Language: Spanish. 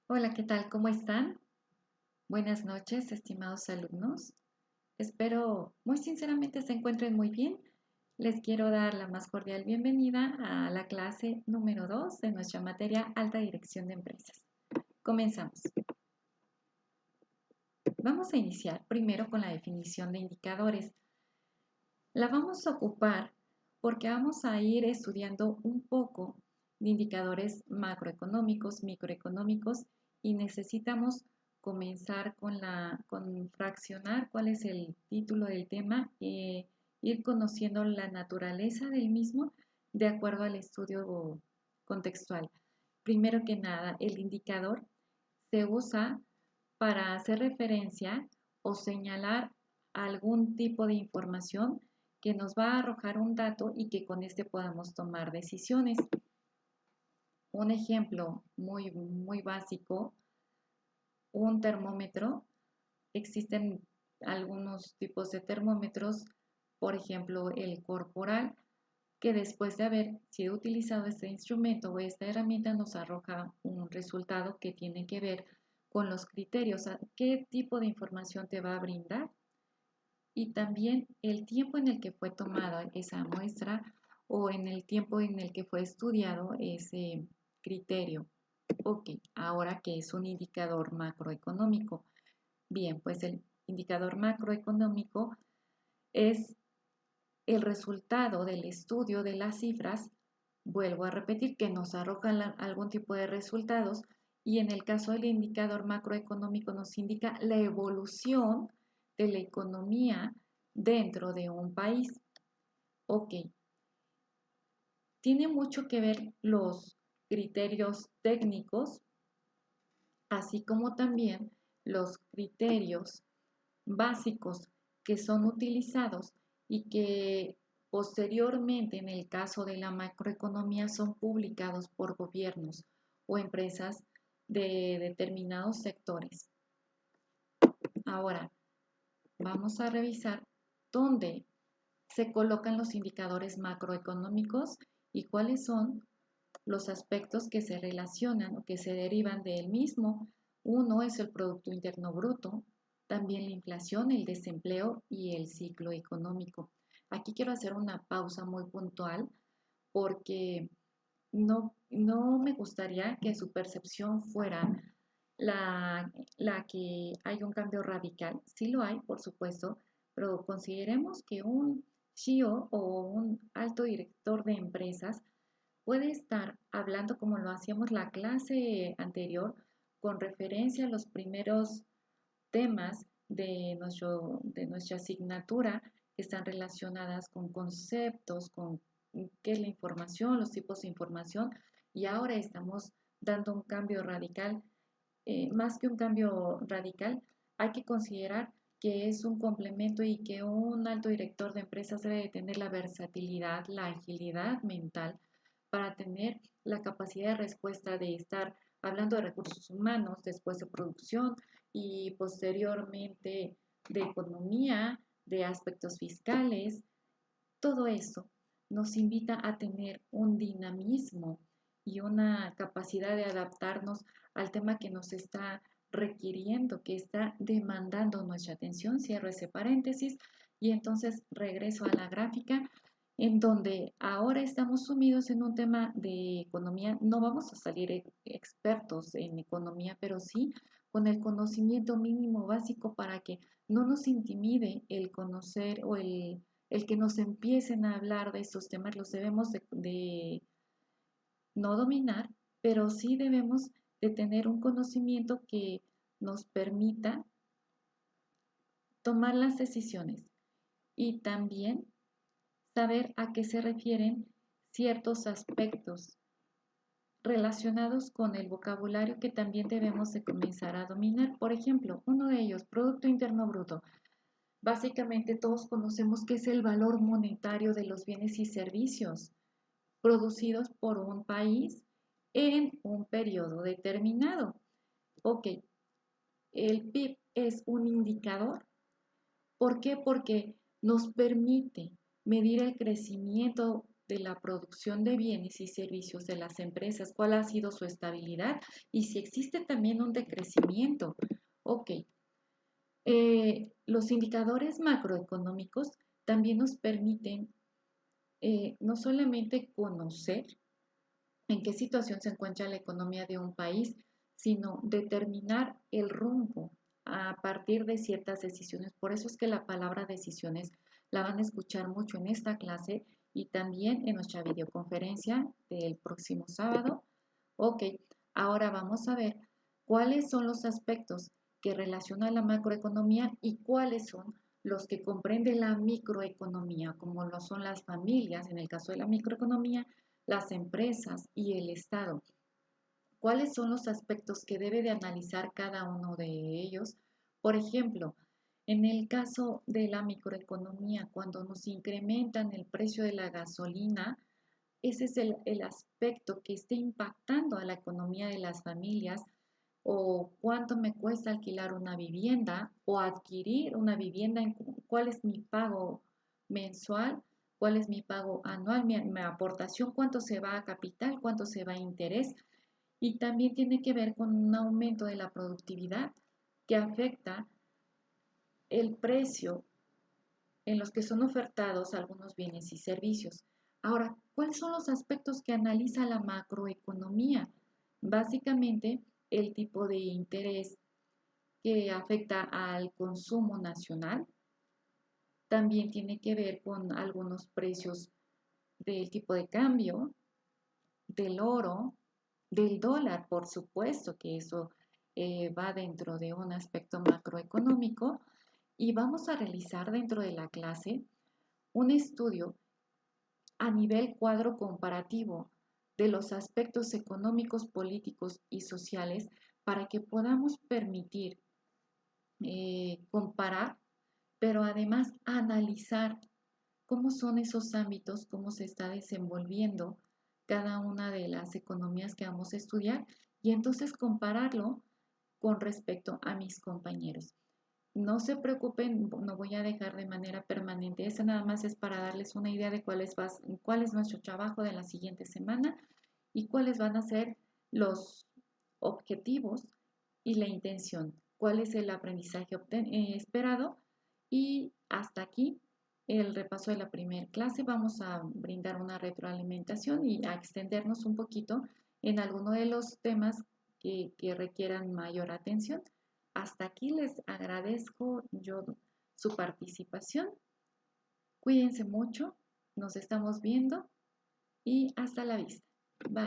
Hola, ¿qué tal? ¿Cómo están? Buenas noches, estimados alumnos. Espero muy sinceramente se encuentren muy bien. Les quiero dar la más cordial bienvenida a la clase número 2 de nuestra materia Alta Dirección de Empresas. Comenzamos. Vamos a iniciar primero con la definición de indicadores. La vamos a ocupar porque vamos a ir estudiando un poco de indicadores macroeconómicos, microeconómicos y necesitamos comenzar con fraccionar cuál es el título del tema e ir conociendo la naturaleza del mismo de acuerdo al estudio contextual. Primero que nada, el indicador se usa para hacer referencia o señalar algún tipo de información que nos va a arrojar un dato y que con este podamos tomar decisiones. Un ejemplo muy básico, un termómetro. Existen algunos tipos de termómetros, por ejemplo, el corporal, que después de haber sido utilizado este instrumento o esta herramienta nos arroja un resultado que tiene que ver con los criterios, qué tipo de información te va a brindar y también el tiempo en el que fue tomada esa muestra o en el tiempo en el que fue estudiado ese criterio. Ok, ahora que es un indicador macroeconómico. Bien, pues el indicador macroeconómico es el resultado del estudio de las cifras, vuelvo a repetir, que nos arrojan algún tipo de resultados y en el caso del indicador macroeconómico nos indica la evolución de la economía dentro de un país. Ok, tiene mucho que ver los criterios técnicos, así como también los criterios básicos que son utilizados y que posteriormente, en el caso de la macroeconomía, son publicados por gobiernos o empresas de determinados sectores. Ahora, vamos a revisar dónde se colocan los indicadores macroeconómicos y cuáles son los aspectos que se relacionan o que se derivan del mismo. Uno es el Producto Interno Bruto, también la inflación, el desempleo y el ciclo económico. Aquí quiero hacer una pausa muy puntual porque no me gustaría que su percepción fuera la que hay un cambio radical. Sí lo hay, por supuesto, pero consideremos que un CEO o un alto director de empresas puede estar hablando como lo hacíamos la clase anterior con referencia a los primeros temas de nuestra asignatura que están relacionadas con conceptos, con qué es la información, los tipos de información, y ahora estamos dando un cambio radical. Más que un cambio radical, hay que considerar que es un complemento y que un alto director de empresas debe de tener la versatilidad, la agilidad mental para tener la capacidad de respuesta de estar hablando de recursos humanos, después de producción y posteriormente de economía, de aspectos fiscales. Todo eso nos invita a tener un dinamismo y una capacidad de adaptarnos al tema que nos está requiriendo, que está demandando nuestra atención. Cierro ese paréntesis y entonces regreso a la gráfica en donde ahora estamos sumidos en un tema de economía. No vamos a salir expertos en economía, pero sí con el conocimiento mínimo básico para que no nos intimide el conocer o el que nos empiecen a hablar de estos temas. Los debemos de no dominar, pero sí debemos de tener un conocimiento que nos permita tomar las decisiones y también saber a qué se refieren ciertos aspectos relacionados con el vocabulario que también debemos de comenzar a dominar. Por ejemplo, uno de ellos, Producto Interno Bruto. Básicamente todos conocemos qué es el valor monetario de los bienes y servicios producidos por un país en un periodo determinado. Ok, el PIB es un indicador. ¿Por qué? Porque nos permite medir el crecimiento de la producción de bienes y servicios de las empresas, cuál ha sido su estabilidad y si existe también un decrecimiento. Ok, los indicadores macroeconómicos también nos permiten no solamente conocer en qué situación se encuentra la economía de un país, sino determinar el rumbo a partir de ciertas decisiones. Por eso es que la palabra decisiones la van a escuchar mucho en esta clase y también en nuestra videoconferencia del próximo sábado. Ok, ahora vamos a ver cuáles son los aspectos que relacionan la macroeconomía y cuáles son los que comprende la microeconomía, como lo son las familias, en el caso de la microeconomía, las empresas y el Estado. ¿Cuáles son los aspectos que debe de analizar cada uno de ellos? Por ejemplo, en el caso de la microeconomía, cuando nos incrementan el precio de la gasolina, ese es el aspecto que está impactando a la economía de las familias, o cuánto me cuesta alquilar una vivienda o adquirir una vivienda, cuál es mi pago mensual, cuál es mi pago anual, mi aportación, cuánto se va a capital, cuánto se va a interés. Y también tiene que ver con un aumento de la productividad que afecta el precio en los que son ofertados algunos bienes y servicios. Ahora, ¿cuáles son los aspectos que analiza la macroeconomía? Básicamente, el tipo de interés que afecta al consumo nacional. También tiene que ver con algunos precios del tipo de cambio, del oro, del dólar, por supuesto que eso va dentro de un aspecto macroeconómico. Y vamos a realizar dentro de la clase un estudio a nivel cuadro comparativo de los aspectos económicos, políticos y sociales para que podamos permitir comparar, pero además analizar cómo son esos ámbitos, cómo se está desenvolviendo cada una de las economías que vamos a estudiar y entonces compararlo con respecto a mis compañeros. No se preocupen, no voy a dejar de manera permanente. Esa nada más es para darles una idea de cuál es nuestro trabajo de la siguiente semana y cuáles van a ser los objetivos y la intención. Cuál es el aprendizaje esperado. Y hasta aquí el repaso de la primera clase. Vamos a brindar una retroalimentación y a extendernos un poquito en alguno de los temas que requieran mayor atención. Hasta aquí les agradezco yo su participación. Cuídense mucho, nos estamos viendo y hasta la vista. Bye.